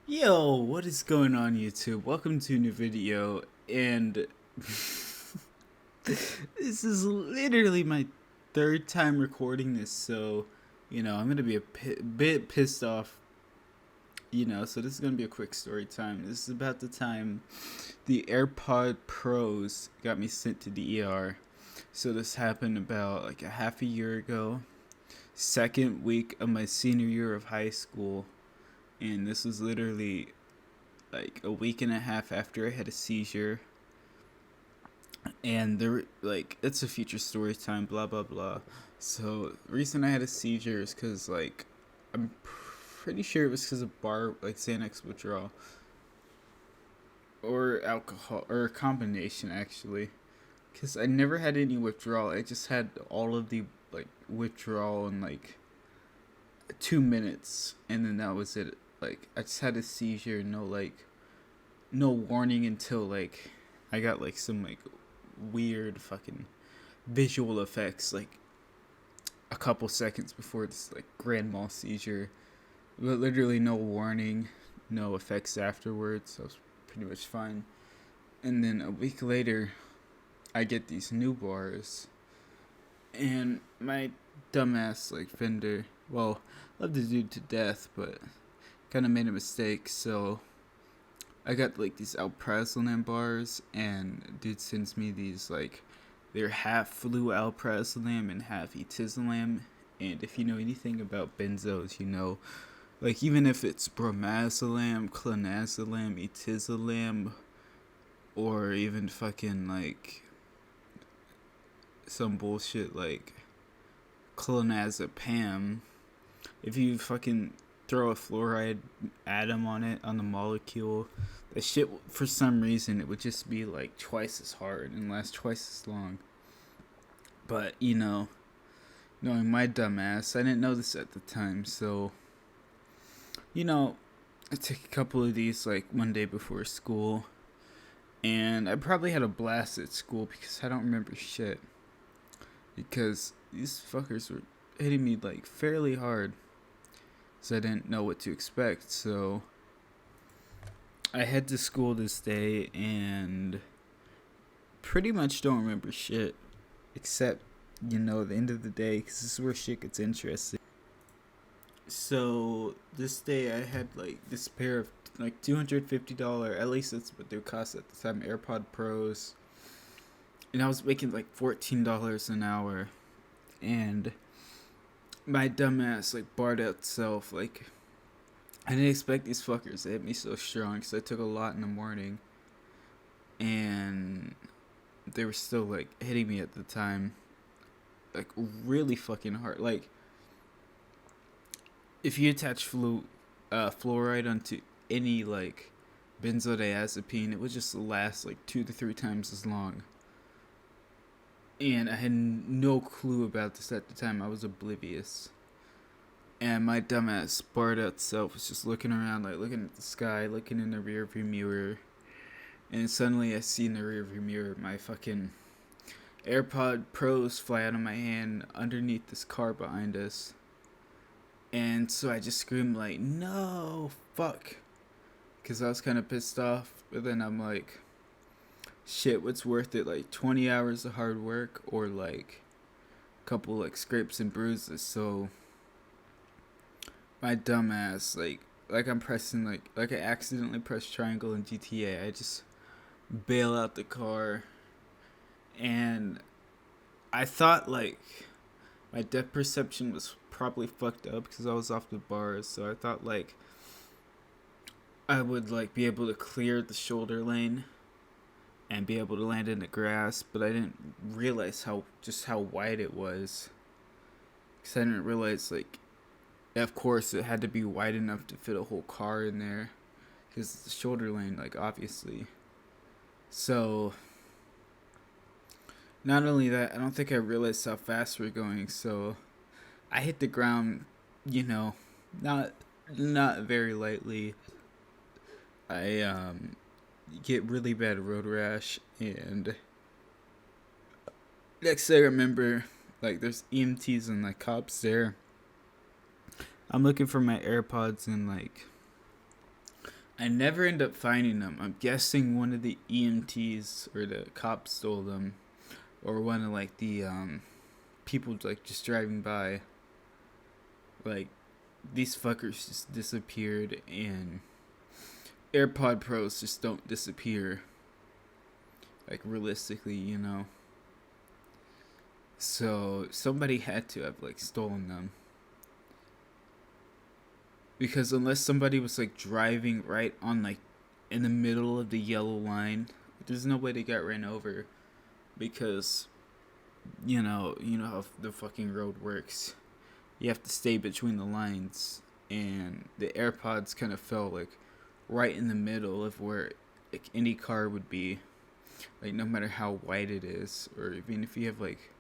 Yo, what is going on YouTube? Welcome to a new video, and this is literally my third time recording this, so, I'm gonna be a bit pissed off, so this is gonna be a quick story time. This is about the time the AirPod Pros got me sent to the ER. So this happened about like a half a year ago, second week of my senior year of high school, and this was literally like a week and a half after I had a seizure. And there, like, it's a future story time, blah blah blah. So the reason I had a seizure is because, like, I'm pretty sure it was because of like Xanax withdrawal or alcohol, or a combination actually. Because I never had any withdrawal. I just had all of the like withdrawal in like 2 minutes, and then that was it. Like, I just had a seizure, no warning until like I got like some like weird fucking visual effects like a couple seconds before this like grand mal seizure, but literally no warning, no effects afterwards. So I was pretty much fine. And then a week later, I get these new bars, and my dumbass like vendor, well, loved the dude to death, but kind of made a mistake. So I got like these alprazolam bars, and dude sends me these like they're half flu alprazolam and half etizolam. And if you know anything about benzos, like, even if it's bromazolam, clonazepam, etizolam, or even fucking like some bullshit like clonazepam, if you fucking throw a fluoride atom on it, on the molecule, that shit, for some reason, it would just be like twice as hard and last twice as long. But knowing my dumb ass, I didn't know this at the time. So I took a couple of these like one day before school, and I probably had a blast at school because I don't remember shit, because these fuckers were hitting me like fairly hard, so I didn't know what to expect. So I head to school this day and pretty much don't remember shit, except the end of the day, because this is where shit gets interesting. So this day I had like this pair of like $250, at least that's what they cost at the time, AirPod Pros, and I was making like $14 an hour, and my dumbass like barred out self, like, I didn't expect these fuckers to hit me so strong, because I took a lot in the morning, and they were still like hitting me at the time, like really fucking hard. Like, if you attach fluoride onto any like benzodiazepine, it would just last like 2 to 3 times as long. And I had no clue about this at the time. I was oblivious. And my dumbass barred out self was just looking around, like looking at the sky, looking in the rearview mirror. And suddenly I see in the rearview mirror my fucking AirPod Pros fly out of my hand underneath this car behind us. And so I just screamed like, no, fuck. Because I was kind of pissed off. But then I'm like, shit, what's worth it? Like 20 hours of hard work, or like a couple like scrapes and bruises? So my dumbass, like I'm pressing like I accidentally pressed triangle in GTA. I just bail out the car, and I thought like my depth perception was probably fucked up because I was off the bars. So I thought like I would like be able to clear the shoulder lane and be able to land in the grass, but I didn't realize how wide it was. Because I didn't realize, like, of course it had to be wide enough to fit a whole car in there, because it's the shoulder lane, like, obviously. So not only that, I don't think I realized how fast we're going. So I hit the ground, not very lightly. I get really bad road rash, and next thing I remember, like, there's EMTs and like cops there. I'm looking for my AirPods, and like I never end up finding them. I'm guessing one of the EMTs or the cops stole them, or one of like the people like just driving by. Like these fuckers just disappeared, and AirPod Pros just don't disappear. Like realistically, you know. So somebody had to have like stolen them. Because unless somebody was like driving right on like in the middle of the yellow line, there's no way they got ran over. Because you know how the fucking road works. You have to stay between the lines, and the AirPods kind of fell like right in the middle of where like any car would be. Like no matter how wide it is, or even if you have like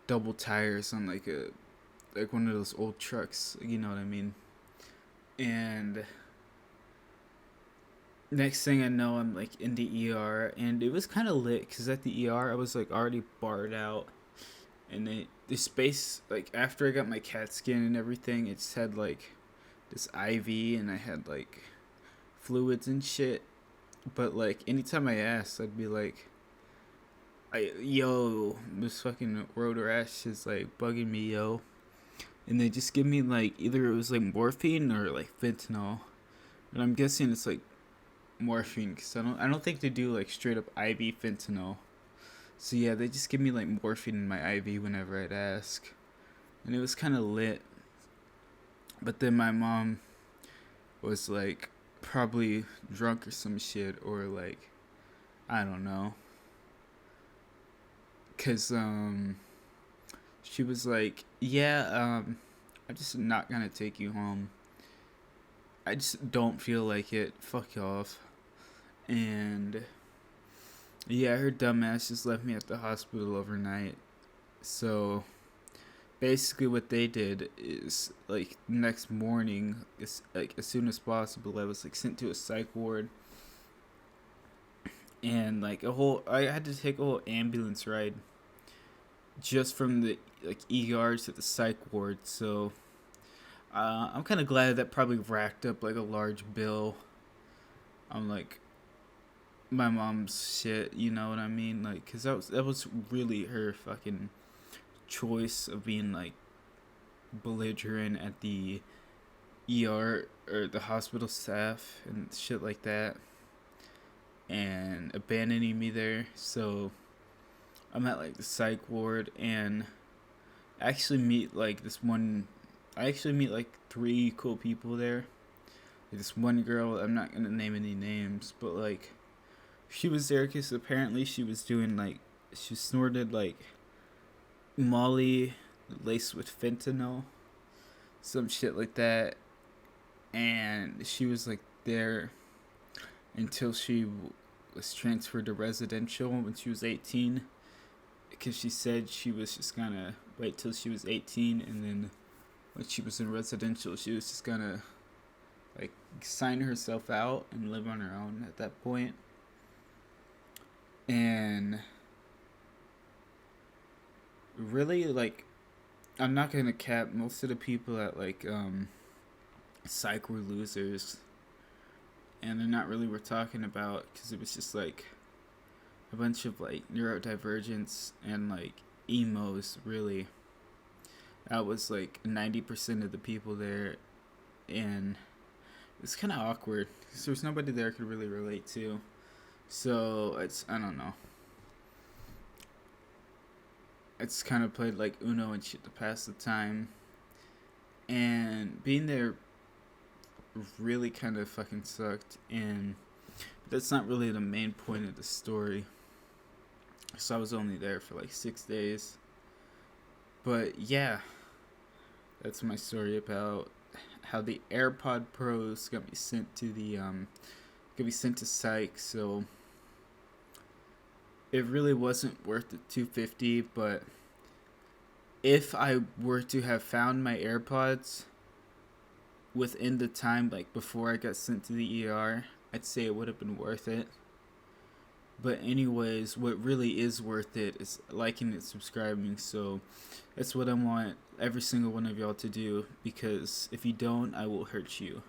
double tires on like one of those old trucks, you know what I mean? And next thing I know, I'm like in the ER, and it was kind of lit because at the ER I was like already barred out, and the space like after I got my CAT scan and everything, it just had like this IV, and I had like fluids and shit. But like anytime I asked, I'd be like, yo, this fucking road rash is like bugging me, yo. And they just give me like either it was like morphine or like fentanyl, and I'm guessing it's like morphine because I don't think they do like straight up IV fentanyl. So yeah, they just give me like morphine in my IV whenever I'd ask, and it was kind of lit. But then my mom was like probably drunk or some shit, or like I don't know, cause she was like, yeah, I'm just not gonna take you home. I just don't feel like it. Fuck you off. And yeah, her dumbass just left me at the hospital overnight. So basically, what they did is like next morning, like as soon as possible, I was like sent to a psych ward, and like I had to take a whole ambulance ride just from the like ER to the psych ward. So I'm kind of glad that probably racked up like a large bill on like my mom's shit, you know what I mean? Like, cause that was really her fucking choice of being like belligerent at the ER or the hospital staff and shit like that, and abandoning me there. So I'm at like the psych ward, and I actually meet like three cool people there. Like this one girl, I'm not gonna name any names, but like she was there because apparently she snorted like Molly laced with fentanyl, some shit like that, and she was like there until she was transferred to residential when she was 18, because she said she was just gonna wait till she was 18, and then when she was in residential she was just gonna like sign herself out and live on her own at that point. And really, like, I'm not gonna cap, most of the people at like psych were losers, and they're not really worth talking about because it was just like a bunch of like neurodivergence and like emos. Really, that was like 90% of the people there, and it's kind of awkward because there's nobody there I could really relate to. So I don't know. It's kind of played like Uno and shit to pass the time. And being there really kind of fucking sucked. And that's not really the main point of the story. So I was only there for like 6 days. But yeah, that's my story about how the AirPod Pros got me sent to psych. So it really wasn't worth the $250, but if I were to have found my AirPods within the time like before I got sent to the ER, I'd say it would have been worth it. But anyways, what really is worth it is liking and subscribing. So that's what I want every single one of y'all to do, because if you don't, I will hurt you.